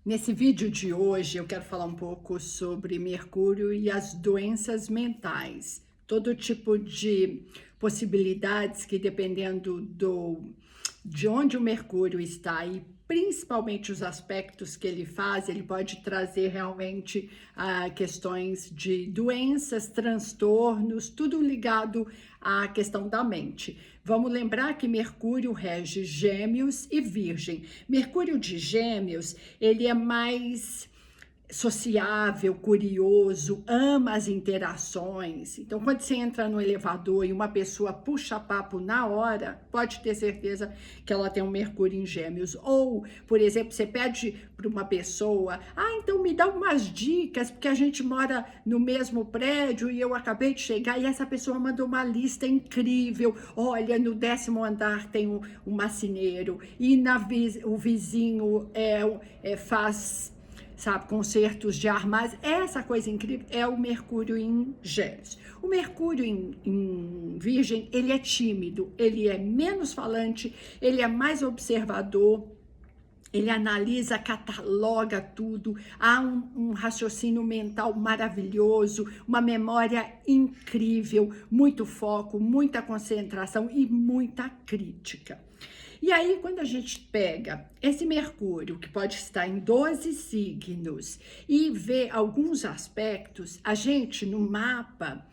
Nesse vídeo de hoje, eu quero falar um pouco sobre Mercúrio e as doenças mentais. Todo tipo de possibilidades que, dependendo de onde o Mercúrio está e principalmente os aspectos que ele faz, ele pode trazer realmente questões de doenças, transtornos, tudo ligado à questão da mente. Vamos lembrar que Mercúrio rege Gêmeos e Virgem. Mercúrio de Gêmeos, ele é mais sociável, curioso, ama as interações. Então, quando você entra no elevador e uma pessoa puxa papo na hora, pode ter certeza que ela tem um Mercúrio em Gêmeos. Ou, por exemplo, você pede para uma pessoa: então me dá umas dicas, porque a gente mora no mesmo prédio e eu acabei de chegar, e essa pessoa mandou uma lista incrível. Olha, no 10º andar tem um marceneiro, e o vizinho faz, sabe, concertos de armas. Essa coisa incrível é o Mercúrio em Gêmeos. O Mercúrio em Virgem, ele é tímido, ele é menos falante, ele é mais observador, ele analisa, cataloga tudo, há um raciocínio mental maravilhoso, uma memória incrível, muito foco, muita concentração e muita crítica. E aí, quando a gente pega esse Mercúrio, que pode estar em 12 signos, e vê alguns aspectos, a gente, no mapa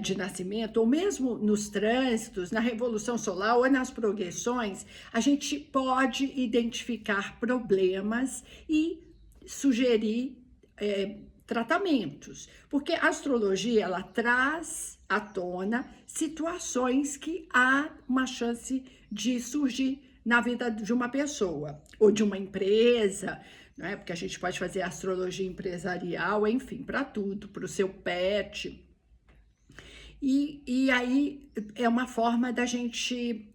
de nascimento, ou mesmo nos trânsitos, na revolução solar ou nas progressões, a gente pode identificar problemas e sugerir tratamentos, porque a astrologia, ela traz à tona situações que há uma chance de surgir na vida de uma pessoa ou de uma empresa, né? Porque a gente pode fazer astrologia empresarial, enfim, para tudo, para o seu pet. E aí é uma forma da gente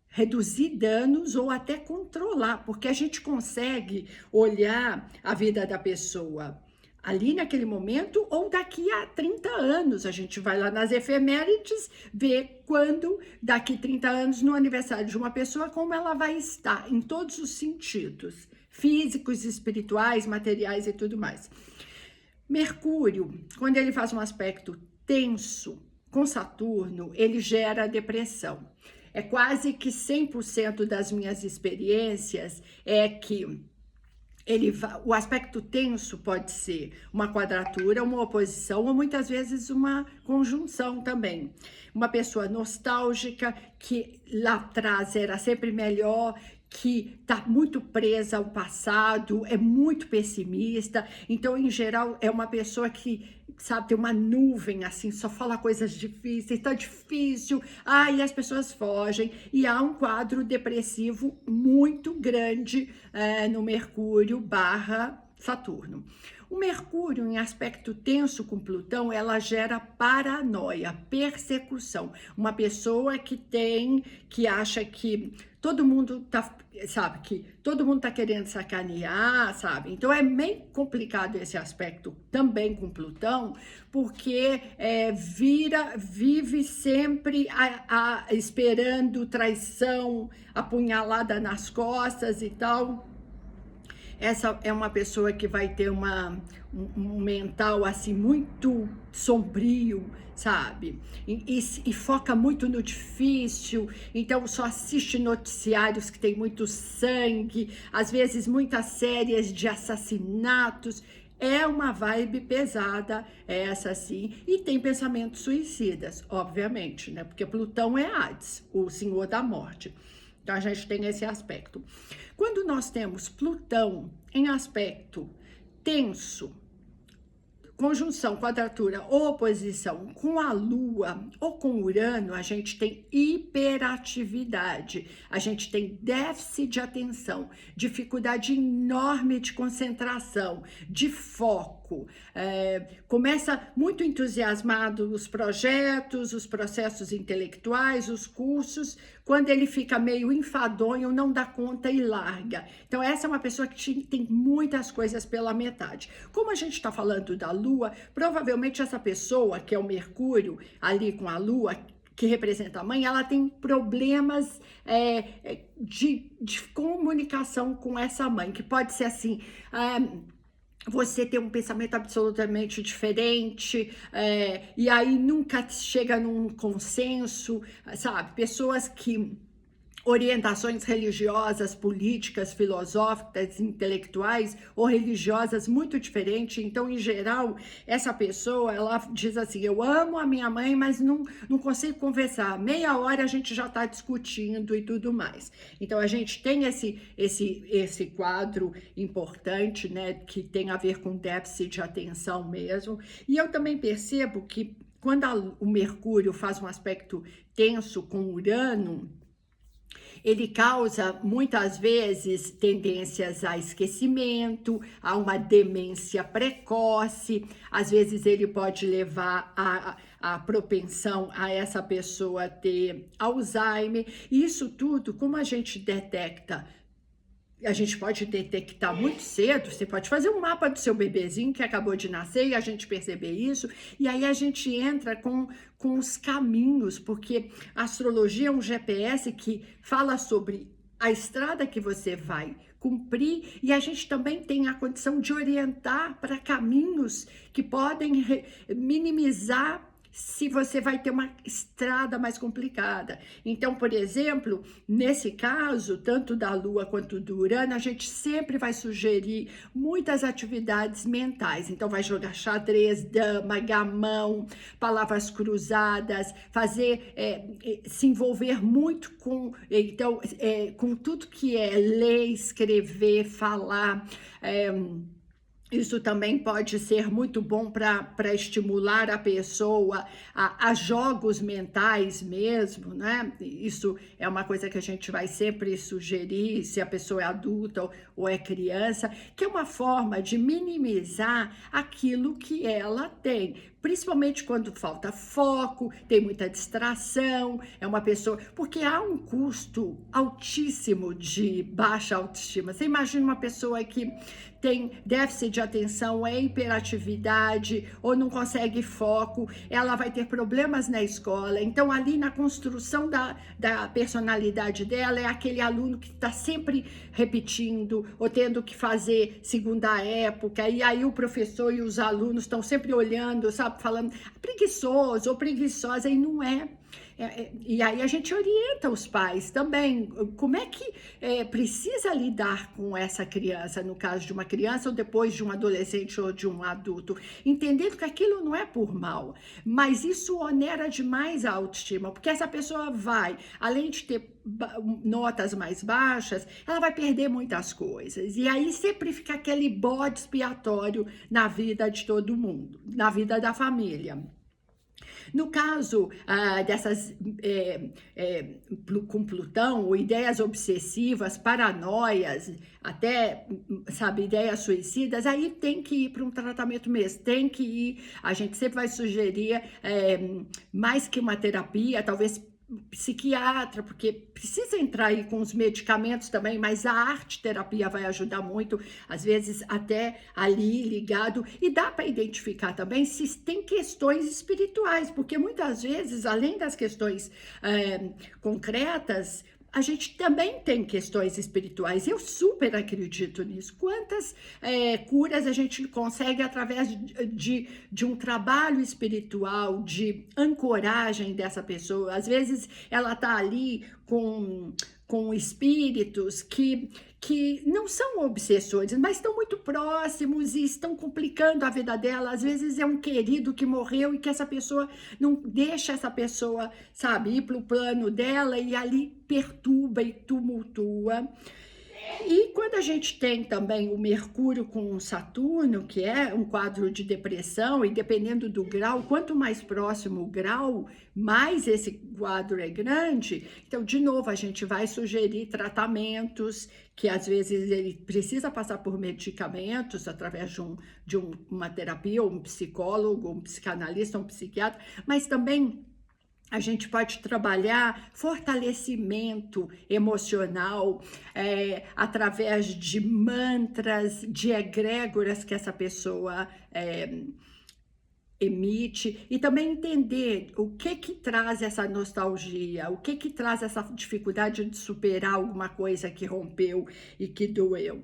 reduzir danos ou até controlar, porque a gente consegue olhar a vida da pessoa ali naquele momento ou daqui a 30 anos. A gente vai lá nas efemérides, vê quando, daqui 30 anos, no aniversário de uma pessoa, como ela vai estar, em todos os sentidos, físicos, espirituais, materiais e tudo mais. Mercúrio, quando ele faz um aspecto tenso com Saturno, ele gera depressão. É quase que 100% das minhas experiências é que o aspecto tenso pode ser uma quadratura, uma oposição ou muitas vezes uma conjunção também. Uma pessoa nostálgica que lá atrás era sempre melhor, que está muito presa ao passado, é muito pessimista. Então, em geral, é uma pessoa que, sabe, tem uma nuvem assim, só fala coisas difíceis, tá difícil, e as pessoas fogem. E há um quadro depressivo muito grande no Mercúrio / Saturno. O Mercúrio, em aspecto tenso com Plutão, ela gera paranoia, persecução. Uma pessoa que acha que todo mundo tá, sabe, que todo mundo tá querendo sacanear, sabe? Então é meio complicado esse aspecto também com Plutão, porque vive sempre esperando traição, apunhalada nas costas e tal. Essa é uma pessoa que vai ter um mental assim muito sombrio, sabe? E foca muito no difícil, então só assiste noticiários que tem muito sangue, às vezes muitas séries de assassinatos. É uma vibe pesada essa, sim, e tem pensamentos suicidas, obviamente, né? Porque Plutão é Hades, o senhor da morte. Então a gente tem esse aspecto. Quando nós temos Plutão em aspecto tenso, conjunção, quadratura ou oposição com a Lua ou com Urano, a gente tem hiperatividade, a gente tem déficit de atenção, dificuldade enorme de concentração, de foco. Começa muito entusiasmado os projetos, os processos intelectuais, os cursos. Quando ele fica meio enfadonho, não dá conta e larga. Então essa é uma pessoa que tem muitas coisas pela metade. Como a gente está falando da Lua, provavelmente essa pessoa, que é o Mercúrio ali com a Lua, que representa a mãe, ela tem problemas de comunicação com essa mãe, que pode ser assim, você tem um pensamento absolutamente diferente, e aí nunca chega num consenso, sabe? Pessoas que orientações religiosas, políticas, filosóficas, intelectuais ou religiosas muito diferentes. Então, em geral, essa pessoa, ela diz assim, eu amo a minha mãe, mas não consigo conversar. Meia hora a gente já está discutindo e tudo mais. Então, a gente tem esse quadro importante, né, que tem a ver com déficit de atenção mesmo. E eu também percebo que quando o Mercúrio faz um aspecto tenso com Urano, ele causa muitas vezes tendências a esquecimento, a uma demência precoce, às vezes ele pode levar a propensão a essa pessoa ter Alzheimer. Isso tudo, como a gente detecta? A gente pode detectar muito cedo, você pode fazer um mapa do seu bebezinho que acabou de nascer e a gente perceber isso, e aí a gente entra com os caminhos, porque a astrologia é um GPS que fala sobre a estrada que você vai cumprir, e a gente também tem a condição de orientar para caminhos que podem minimizar se você vai ter uma estrada mais complicada. Então, por exemplo, nesse caso, tanto da Lua quanto do Urano, a gente sempre vai sugerir muitas atividades mentais. Então, vai jogar xadrez, dama, gamão, palavras cruzadas, fazer, se envolver muito com, então, com tudo que é ler, escrever, falar, isso também pode ser muito bom para estimular a pessoa a jogos mentais mesmo, né? Isso é uma coisa que a gente vai sempre sugerir, se a pessoa é adulta ou é criança, que é uma forma de minimizar aquilo que ela tem. Principalmente quando falta foco, tem muita distração, é uma pessoa... Porque há um custo altíssimo de baixa autoestima. Você imagina uma pessoa que tem déficit de atenção, é hiperatividade ou não consegue foco, ela vai ter problemas na escola. Então, ali na construção da personalidade dela, é aquele aluno que está sempre repetindo ou tendo que fazer segunda época, e aí o professor e os alunos estão sempre olhando, sabe, falando preguiçoso ou preguiçosa, e não é. E aí a gente orienta os pais também, como é que precisa lidar com essa criança, no caso de uma criança ou depois de um adolescente ou de um adulto, entendendo que aquilo não é por mal, mas isso onera demais a autoestima, porque essa pessoa vai, além de ter notas mais baixas, ela vai perder muitas coisas, e aí sempre fica aquele bode expiatório na vida de todo mundo, na vida da família. No caso dessas com Plutão, ou ideias obsessivas, paranoias, até, sabe, ideias suicidas, aí tem que ir para um tratamento mesmo, tem que ir, a gente sempre vai sugerir mais que uma terapia, talvez psiquiatra, porque precisa entrar aí com os medicamentos também, mas a arte-terapia vai ajudar muito, às vezes até ali ligado, e dá para identificar também se tem questões espirituais, porque muitas vezes, além das questões concretas, a gente também tem questões espirituais. Eu super acredito nisso. Quantas curas a gente consegue através de um trabalho espiritual, de ancoragem dessa pessoa. Às vezes ela está ali com espíritos que não são obsessores, mas estão muito próximos e estão complicando a vida dela. Às vezes é um querido que morreu e que essa pessoa não deixa essa pessoa, sabe, ir para o plano dela, e ali perturba e tumultua. E quando a gente tem também o Mercúrio com o Saturno, que é um quadro de depressão, e dependendo do grau, quanto mais próximo o grau, mais esse quadro é grande. Então, de novo, a gente vai sugerir tratamentos, que às vezes ele precisa passar por medicamentos, através de uma terapia, ou um psicólogo, um psicanalista, um psiquiatra, mas também a gente pode trabalhar fortalecimento emocional através de mantras, de egrégoras que essa pessoa emite, e também entender o que traz essa nostalgia, o que traz essa dificuldade de superar alguma coisa que rompeu e que doeu.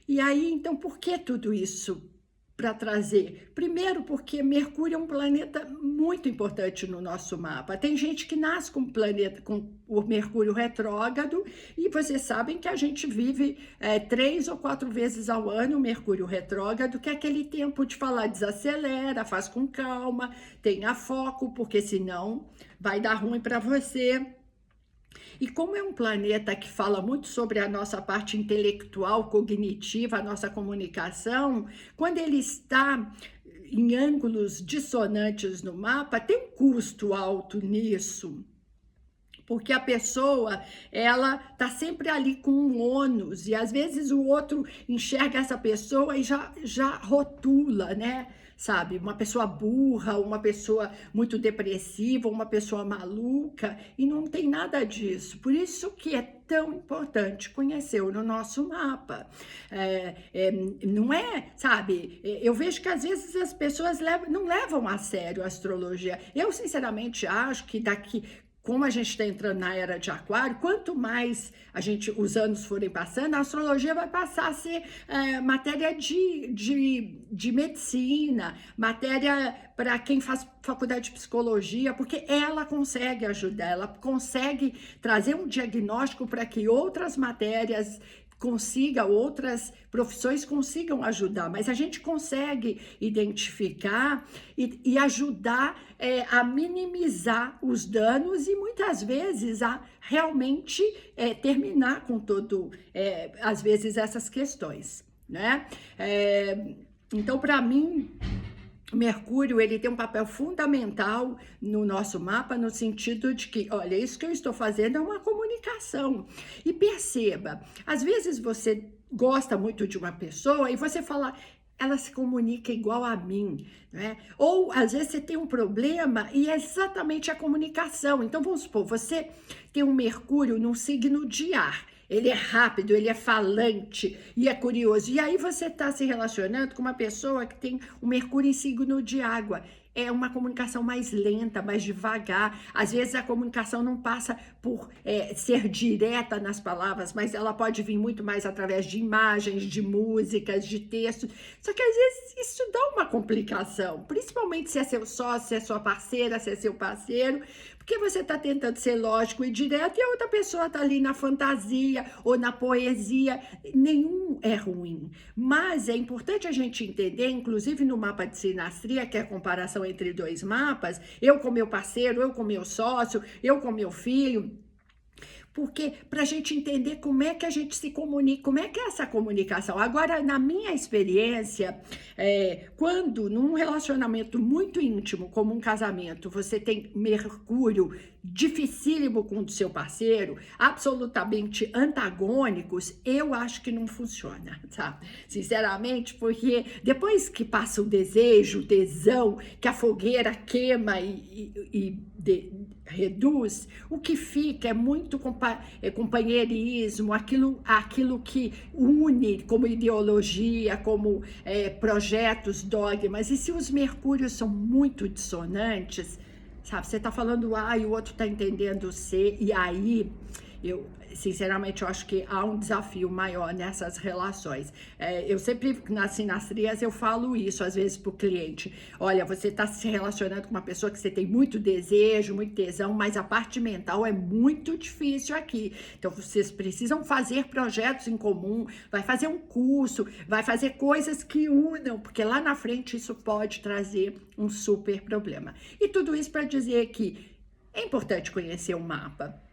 E aí, então, por que tudo isso para trazer? Primeiro, porque Mercúrio é um planeta muito importante no nosso mapa. Tem gente que nasce com o planeta, com o Mercúrio retrógrado, e vocês sabem que a gente vive 3 ou 4 vezes ao ano o Mercúrio retrógrado, que é aquele tempo de falar, desacelera, faz com calma, tenha foco, porque senão vai dar ruim para você. E como é um planeta que fala muito sobre a nossa parte intelectual, cognitiva, a nossa comunicação, quando ele está em ângulos dissonantes no mapa, tem um custo alto nisso. Porque a pessoa, ela tá sempre ali com um ônus, e às vezes o outro enxerga essa pessoa e já rotula, né? Sabe? Uma pessoa burra, uma pessoa muito depressiva, uma pessoa maluca, e não tem nada disso. Por isso que é tão importante conhecer o nosso mapa. Não é, sabe? Eu vejo que às vezes as pessoas não levam a sério a astrologia. Eu, sinceramente, acho que como a gente está entrando na era de Aquário, quanto mais os anos forem passando, a astrologia vai passar a ser matéria de medicina, matéria para quem faz faculdade de psicologia, porque ela consegue ajudar, ela consegue trazer um diagnóstico para que outras matérias outras profissões consigam ajudar, mas a gente consegue identificar e ajudar a minimizar os danos e muitas vezes a realmente terminar com às vezes, essas questões, né? Então, para mim, Mercúrio, ele tem um papel fundamental no nosso mapa, no sentido de que, olha, isso que eu estou fazendo é uma comunicação. E perceba, às vezes você gosta muito de uma pessoa e você fala, ela se comunica igual a mim, né? Ou às vezes você tem um problema e é exatamente a comunicação. Então vamos supor, você tem um Mercúrio num signo de ar. Ele é rápido, ele é falante e é curioso. E aí você está se relacionando com uma pessoa que tem o Mercúrio em signo de água. É uma comunicação mais lenta, mais devagar. Às vezes a comunicação não passa por ser direta nas palavras, mas ela pode vir muito mais através de imagens, de músicas, de textos. Só que às vezes isso dá uma complicação, principalmente se é seu sócio, se é sua parceira, se é seu parceiro, porque você está tentando ser lógico e direto e a outra pessoa está ali na fantasia ou na poesia. Nenhum é ruim, mas é importante a gente entender, inclusive no mapa de sinastria, que é a comparação entre dois mapas, eu com meu parceiro, eu com meu sócio, eu com meu filho, porque para a gente entender como é que a gente se comunica, como é que é essa comunicação. Agora, na minha experiência, quando num relacionamento muito íntimo, como um casamento, você tem Mercúrio dificílimo com o seu parceiro, absolutamente antagônicos, eu acho que não funciona, tá? Sinceramente, porque depois que passa o desejo, o tesão, que a fogueira queima reduz, o que fica é muito companheirismo, aquilo que une como ideologia, como projetos, dogmas. E se os Mercúrios são muito dissonantes, sabe, você tá falando A e o outro tá entendendo C, e aí sinceramente, eu acho que há um desafio maior nessas relações. Eu sempre, nas sinastrias, eu falo isso, às vezes, para o cliente. Olha, você está se relacionando com uma pessoa que você tem muito desejo, muito tesão, mas a parte mental é muito difícil aqui. Então, vocês precisam fazer projetos em comum, vai fazer um curso, vai fazer coisas que unam, porque lá na frente isso pode trazer um super problema. E tudo isso para dizer que é importante conhecer o mapa.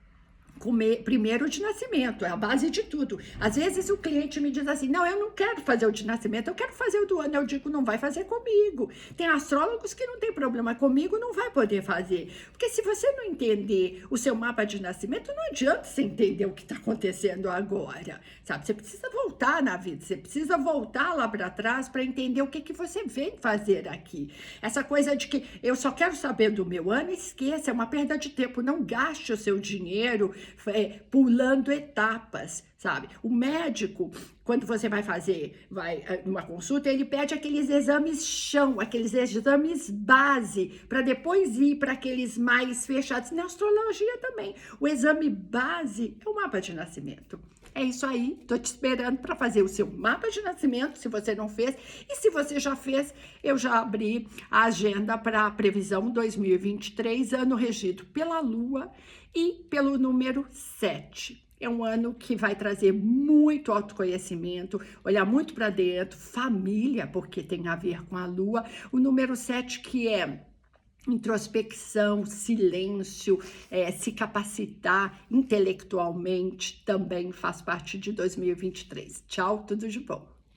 Primeiro de nascimento, é a base de tudo. Às vezes o cliente me diz assim, não, eu não quero fazer o de nascimento, eu quero fazer o do ano. Eu digo, não vai fazer comigo. Tem astrólogos que não tem problema, comigo não vai poder fazer. Porque se você não entender o seu mapa de nascimento, não adianta você entender o que está acontecendo agora, sabe? Você precisa voltar na vida, você precisa voltar lá para trás para entender o que você vem fazer aqui. Essa coisa de que eu só quero saber do meu ano, esqueça, é uma perda de tempo. Não gaste o seu dinheiro pulando etapas, sabe? O médico, quando você vai fazer uma consulta, ele pede aqueles exames chão, aqueles exames base, para depois ir para aqueles mais fechados. Na astrologia também, o exame base é o mapa de nascimento. É isso aí, tô te esperando para fazer o seu mapa de nascimento, se você não fez. E se você já fez, eu já abri a agenda para a previsão 2023, ano regido pela Lua e pelo número 7. É um ano que vai trazer muito autoconhecimento, olhar muito para dentro, família, porque tem a ver com a Lua. O número 7, que é introspecção, silêncio, se capacitar intelectualmente, também faz parte de 2023. Tchau, tudo de bom.